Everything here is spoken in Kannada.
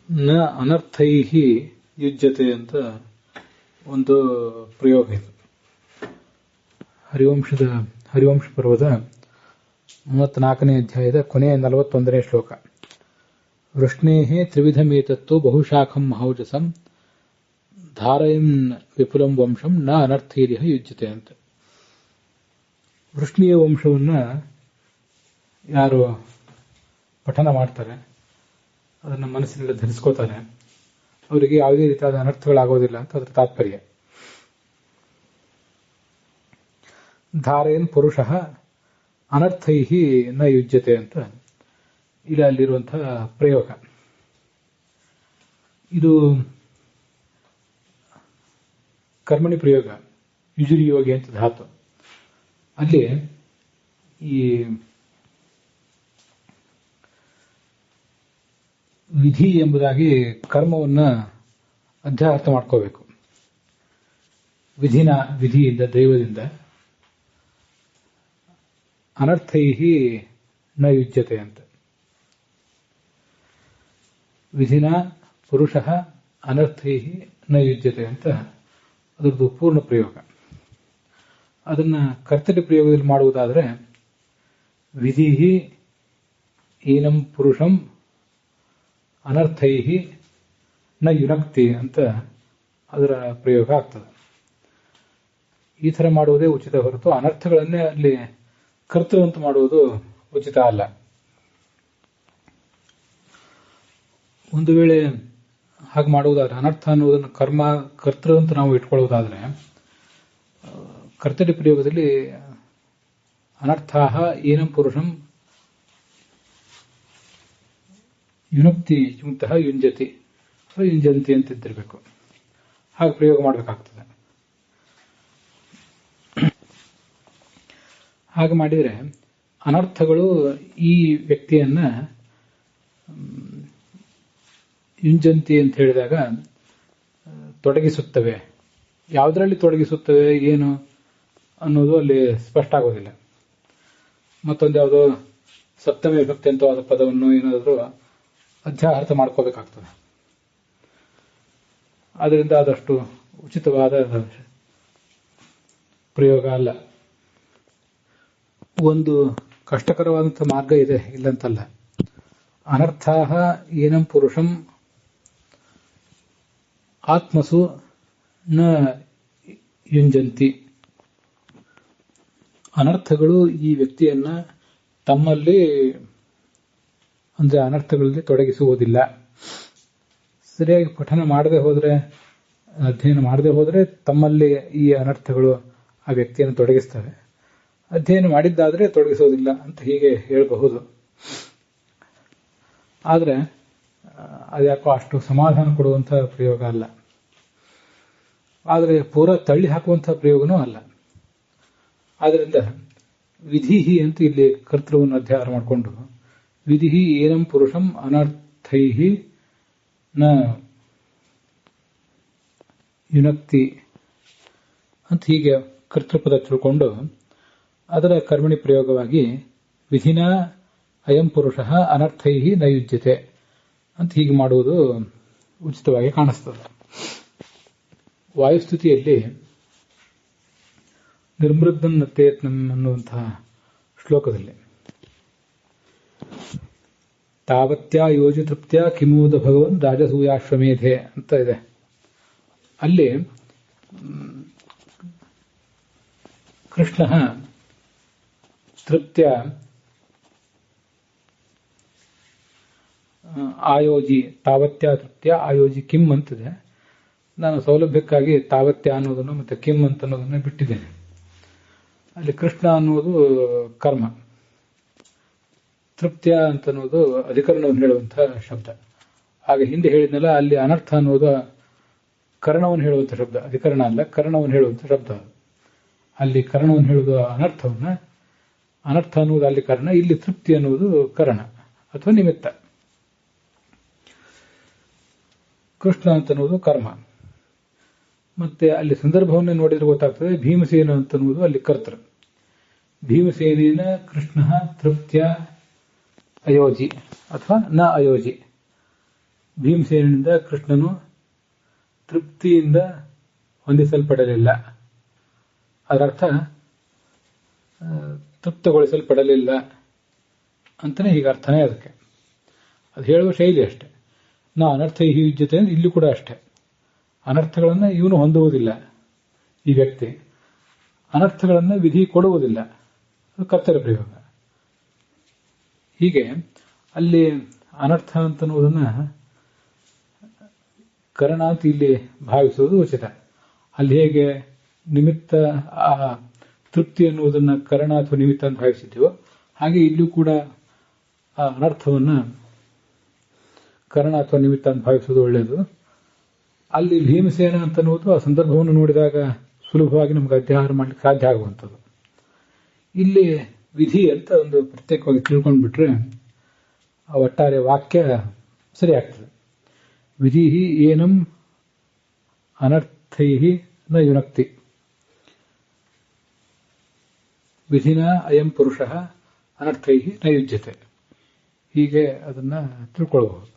ನ ಅನರ್ಥೈಃ ಯುಜ್ಯತೆ ಅಂತ ಒಂದು ಪ್ರಯೋಗ ಇದೆ. ಹರಿವಂಶ ಪರ್ವದ 34ನೇ ಅಧ್ಯಾಯದ ಕೊನೆಯ 41ನೇ ಶ್ಲೋಕ. ವೃಷ್ಣೇಃ ತ್ರಿವಿಧಮೇತತ್ತು ಬಹುಶಾಖಂ ಮಹೌಜಸಂ ಧಾರಯನ್ ವಿಪುಲಂ ವಂಶಂ ನ ಅನರ್ಥೈರಿಹ ಯುಜ್ಯತೆ ಅಂತ. ವೃಷ್ಣೀಯ ವಂಶವನ್ನ ಯಾರು ಪಠನ ಮಾಡ್ತಾರೆ, ಅದನ್ನು ಮನಸ್ಸಿನಲ್ಲಿ ಧರಿಸ್ಕೋತಾರೆ, ಅವರಿಗೆ ಯಾವುದೇ ರೀತಿಯಾದ ಅನರ್ಥಗಳಾಗೋದಿಲ್ಲ ಅಂತ ಅದರ ತಾತ್ಪರ್ಯ. ಧಾರಯನ್ ಪುರುಷಃ ಅನರ್ಥೈಃ ನ ಯುಜ್ಯತೆ ಅಂತ ಇಲ್ಲಿ ಅಲ್ಲಿರುವಂತಹ ಪ್ರಯೋಗ. ಇದು ಕರ್ಮಣಿ ಪ್ರಯೋಗ, ಯುಜುರಿ ಯೋಗಿ ಅಂತ ಧಾತು. ಅಲ್ಲಿ ಈ ವಿಧಿ ಎಂಬುದಾಗಿ ಕರ್ಮವನ್ನ ಅಧ್ಯಾರ್ಥ ಮಾಡ್ಕೋಬೇಕು. ವಿಧಿಯಿಂದ ದೈವದಿಂದ ಅನರ್ಥೈಃ ನ ಯುಜ್ಯತೆ ಅಂತ. ವಿಧಿನ ಪುರುಷಃ ಅನರ್ಥೈಃ ನ ಯುಜ್ಯತೆ ಅಂತ ಅದರದ್ದು ಪೂರ್ಣ ಪ್ರಯೋಗ. ಅದನ್ನ ಕರ್ತರಿ ಪ್ರಯೋಗದಲ್ಲಿ ಮಾಡುವುದಾದರೆ ವಿಧಿ ಏನಂ ಪುರುಷಂ ಅನರ್ಥೈಃ ನ ಯುನಕ್ತಿ ಅಂತ ಅದರ ಪ್ರಯೋಗ ಆಗ್ತದೆ. ಈ ಥರ ಮಾಡುವುದೇ ಉಚಿತ ಹೊರತು ಅನರ್ಥಗಳನ್ನೇ ಅಲ್ಲಿ ಕರ್ತೃವಂತ ಮಾಡುವುದು ಉಚಿತ ಅಲ್ಲ. ಒಂದು ವೇಳೆ ಹಾಗೆ ಮಾಡುವುದಾದ್ರೆ, ಅನರ್ಥ ಅನ್ನುವುದನ್ನು ಕರ್ತೃ ಅಂತ ನಾವು ಇಟ್ಕೊಳ್ಳುವುದಾದ್ರೆ, ಕರ್ತರಿ ಪ್ರಯೋಗದಲ್ಲಿ ಅನರ್ಥಾಹ ಏನಂ ಪುರುಷಂ ಯುನಕ್ತಿ ಯುಕ್ತಃ ಯುಂಜತಿ ಅಥವಾ ಯುಂಜಂತಿ ಅಂತಿದ್ದಿರಬೇಕು. ಹಾಗೆ ಪ್ರಯೋಗ ಮಾಡಬೇಕಾಗ್ತದೆ. ಹಾಗೆ ಮಾಡಿದರೆ ಅನರ್ಥಗಳು ಈ ವ್ಯಕ್ತಿಯನ್ನ ಯುಂಜಂತಿ ಅಂತ ಹೇಳಿದಾಗ ತೊಡಗಿಸುತ್ತವೆ. ಯಾವುದರಲ್ಲಿ ತೊಡಗಿಸುತ್ತವೆ ಏನು ಅನ್ನೋದು ಅಲ್ಲಿ ಸ್ಪಷ್ಟ ಆಗೋದಿಲ್ಲ. ಮತ್ತೊಂದು ಯಾವುದೋ ಸಪ್ತಮಿ ವಿಭಕ್ತಿ ಅಂತವಾದ ಪದವನ್ನು ಏನಾದರೂ ಅಧ್ಯಾರ್ಥ ಮಾಡ್ಕೋಬೇಕಾಗ್ತದೆ. ಆದ್ದರಿಂದ ಆದಷ್ಟು ಉಚಿತವಾದ ಪ್ರಯೋಗ ಅಲ್ಲ. ಒಂದು ಕಷ್ಟಕರವಾದಂತಹ ಮಾರ್ಗ ಇದೆ, ಇಲ್ಲಂತಲ್ಲ. ಅನರ್ಥಾಹ ಏನಂ ಪುರುಷಂ ಆತ್ಮಸು ನ ಯುಂಜಂತಿ. ಅನರ್ಥಗಳು ಈ ವ್ಯಕ್ತಿಯನ್ನ ತಮ್ಮಲ್ಲಿ, ಅಂದ್ರೆ ಅನರ್ಥಗಳಲ್ಲಿ ತೊಡಗಿಸುವುದಿಲ್ಲ. ಸರಿಯಾಗಿ ಪಠನ ಮಾಡದೆ ಹೋದ್ರೆ, ಅಧ್ಯಯನ ಮಾಡದೆ ಹೋದ್ರೆ ತಮ್ಮಲ್ಲಿ ಈ ಅನರ್ಥಗಳು ಆ ವ್ಯಕ್ತಿಯನ್ನು ತೊಡಗಿಸ್ತವೆ. ಅಧ್ಯಯನ ಮಾಡಿದ್ದಾದ್ರೆ ತೊಡಗಿಸೋದಿಲ್ಲ ಅಂತ ಹೀಗೆ ಹೇಳಬಹುದು. ಆದರೆ ಅದ್ಯಾಕೋ ಅಷ್ಟು ಸಮಾಧಾನ ಕೊಡುವಂತಹ ಪ್ರಯೋಗ ಅಲ್ಲ. ಆದರೆ ಪೂರ ತಳ್ಳಿ ಹಾಕುವಂತಹ ಪ್ರಯೋಗನೂ ಅಲ್ಲ. ಆದ್ದರಿಂದ ವಿಧಿ ಅಂತ ಇಲ್ಲಿ ಕರ್ತೃವನ್ನು ಅಧ್ಯಾಹಾರ ಮಾಡಿಕೊಂಡು ವಿಧಿ ಏನಂ ಪುರುಷಂ ಅನರ್ಥೈಃ ನ ಯುನಕ್ತಿ ಅಂತ ಹೀಗೆ ಕರ್ತೃಪದ ತಿಳ್ಕೊಂಡು ಅದರ ಕರ್ಮಣಿ ಪ್ರಯೋಗವಾಗಿ ವಿಧಿನ ಅಯಂ ಪುರುಷಃ ಅನರ್ಥೈಃ ನ ಯುಜ್ಯತೆ ಅಂತ ಹೀಗೆ ಮಾಡುವುದು ಉಚಿತವಾಗಿ ಕಾಣಿಸ್ತದೆ. ವಾಯುಸ್ಥಿತಿಯಲ್ಲಿ ನಿರ್ಮೃದ್ದನ್ನತೇತ್ನಂ ಅನ್ನುವಂತಹ ಶ್ಲೋಕದಲ್ಲಿ ತಾವತ್ಯ ಯೋಜಿ ತೃಪ್ತ್ಯ ಕಿಮೂದ ಭಗವನ್ ರಾಜಸೂಯಾಶ್ವಮೇಧೆ ಅಂತ ಇದೆ. ಅಲ್ಲಿ ಕೃಷ್ಣ ತೃಪ್ತ್ಯ ಆಯೋಜಿ, ತಾವತ್ಯ ತೃಪ್ತ್ಯ ಆಯೋಜಿ ಕಿಂ ಅಂತಿದೆ. ನಾನು ಸೌಲಭ್ಯಕ್ಕಾಗಿ ತಾವತ್ಯ ಅನ್ನೋದನ್ನು ಮತ್ತೆ ಕಿಂ ಅಂತ ಅನ್ನೋದನ್ನು ಬಿಟ್ಟಿದ್ದೇನೆ. ಅಲ್ಲಿ ಕೃಷ್ಣ ಅನ್ನೋದು ಕರ್ಮ, ತೃಪ್ತ್ಯ ಅಂತ ಅನ್ನೋದು ಅಧಿಕರಣವನ್ನು ಹೇಳುವಂತಹ ಶಬ್ದ. ಹಾಗೆ ಹಿಂದೆ ಹೇಳಿದ್ನಲ್ಲ, ಅಲ್ಲಿ ಅನರ್ಥ ಅನ್ನೋದು ಕರ್ಣವನ್ನು ಹೇಳುವಂಥ ಶಬ್ದ, ಅಧಿಕರಣ ಅಲ್ಲ, ಕರ್ಣವನ್ನು ಹೇಳುವಂಥ ಶಬ್ದ. ಅಲ್ಲಿ ಕರ್ಣವನ್ನು ಹೇಳುವುದು ಅನರ್ಥವನ್ನ, ಅನರ್ಥ ಅನ್ನುವುದು ಅಲ್ಲಿ ಕರ್ಣ, ಇಲ್ಲಿ ತೃಪ್ತಿ ಅನ್ನುವುದು ಕರ್ಣ ಅಥವಾ ನಿಮಿತ್ತ. ಕೃಷ್ಣ ಅಂತ ಅನ್ನೋದು ಕರ್ಮ. ಮತ್ತೆ ಅಲ್ಲಿ ಸಂದರ್ಭವನ್ನೇ ನೋಡಿದ್ರೆ ಗೊತ್ತಾಗ್ತದೆ. ಭೀಮಸೇನ ಅಂತ ಅನ್ನೋದು ಅಲ್ಲಿ ಕರ್ತೃ. ಭೀಮಸೇನೇನ ಕೃಷ್ಣ ತೃಪ್ತ್ಯ ಅಯೋಜಿ ಅಥವಾ ನ ಅಯೋಜಿ. ಭೀಮಸೇನಿಂದ ಕೃಷ್ಣನು ತೃಪ್ತಿಯಿಂದ ಹೊಂದಿಸಲ್ಪಡಲಿಲ್ಲ. ಅದರರ್ಥ ತೃಪ್ತಗೊಳಿಸಲ್ಪಡಲಿಲ್ಲ ಅಂತಲೇ ಹೀಗೆ ಅರ್ಥನೇ ಅದಕ್ಕೆ. ಅದು ಹೇಳುವ ಶೈಲಿ ಅಷ್ಟೆ. ನಾ ಅನರ್ಥ ಈ ಯುಜ್ಯತೆ ಇಲ್ಲಿ ಕೂಡ ಅಷ್ಟೇ. ಅನರ್ಥಗಳನ್ನು ಇವನು ಹೊಂದುವುದಿಲ್ಲ ಈ ವ್ಯಕ್ತಿ, ಅನರ್ಥಗಳನ್ನು ವಿಧಿ ಕೊಡುವುದಿಲ್ಲ, ಅದು ಕರ್ತವ್ಯ ಪ್ರಯೋಗ. ಹೀಗೆ ಅಲ್ಲಿ ಅನರ್ಥ ಅಂತನ್ನುವುದನ್ನ ಕರಣ ಅಂತ ಇಲ್ಲಿ ಭಾವಿಸುವುದು ಉಚಿತ. ಅಲ್ಲಿ ಹೇಗೆ ನಿಮಿತ್ತ ಆ ತೃಪ್ತಿ ಎನ್ನುವುದನ್ನು ಕರಣ ಅಥವಾ ನಿಮಿತ್ತ ಅಂತ ಭಾವಿಸಿದ್ದೀವೋ ಹಾಗೆ ಇಲ್ಲೂ ಕೂಡ ಆ ಅನರ್ಥವನ್ನ ಕರಣ ಅಥವಾ ನಿಮಿತ್ತ ಅಂತ ಭಾವಿಸುವುದು ಒಳ್ಳೆಯದು. ಅಲ್ಲಿ ಭೀಮಸೇನ ಅಂತನ್ನುವುದು ಆ ಸಂದರ್ಭವನ್ನು ನೋಡಿದಾಗ ಸುಲಭವಾಗಿ ನಮ್ಗೆ ಅಧ್ಯಾಹಾರ ಮಾಡಲಿಕ್ಕೆ ಸಾಧ್ಯ ಆಗುವಂಥದ್ದು. ಇಲ್ಲಿ ವಿಧಿ ಅಂತ ಒಂದು ಪ್ರತ್ಯೇಕವಾಗಿ ತಿಳ್ಕೊಂಡ್ಬಿಟ್ರೆ ಆ ಒಟ್ಟಾರೆ ವಾಕ್ಯ ಸರಿ ಆಗ್ತದೆ. ವಿಧಿ ಏನಂ ಅನರ್ಥೈ ನ ಯುನಕ್ತಿ, ವಿಧಿನ ಅಯಂ ಪುರುಷ ಅನರ್ಥೈ ನ ಯುಜ್ಯತೆ. ಹೀಗೆ ಅದನ್ನ ತಿಳ್ಕೊಳ್ಬಹುದು.